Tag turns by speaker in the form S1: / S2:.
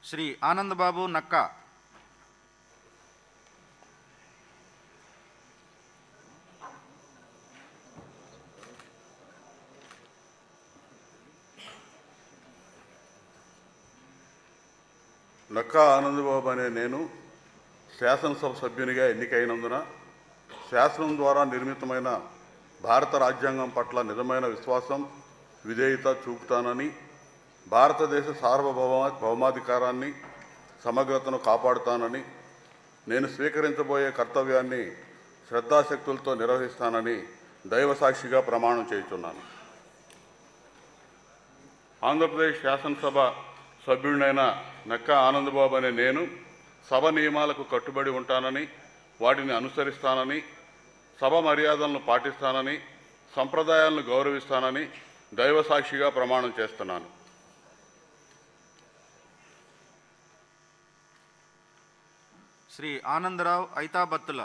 S1: శ్రీ ఆనందబాబు నక్కా.
S2: నక్కా ఆనందబాబు అనే నేను శాసనసభ సభ్యునిగా ఎన్నికైనందున శాసనం ద్వారా నిర్మితమైన భారత రాజ్యాంగం పట్ల నిజమైన విశ్వాసం, విధేయత చూపుతానని, భారతదేశ సార్వభౌమాధికారాన్ని, సమగ్రతను కాపాడుతానని, నేను స్వీకరించబోయే కర్తవ్యాన్ని శ్రద్ధాశక్తులతో నిర్వహిస్తానని దైవసాక్షిగా ప్రమాణం చేస్తున్నాను. ఆంధ్రప్రదేశ్ శాసనసభ సభ్యుడినైన నక్కా ఆనందబాబు అనే నేను సభ నియమాలకు కట్టుబడి ఉంటానని, వాటిని అనుసరిస్తానని, సభ మర్యాదలను పాటిస్తానని, సంప్రదాయాలను గౌరవిస్తానని దైవసాక్షిగా ప్రమాణం చేస్తున్నాను.
S1: శ్రీ ఆనందరావు ఐతాబత్తుల.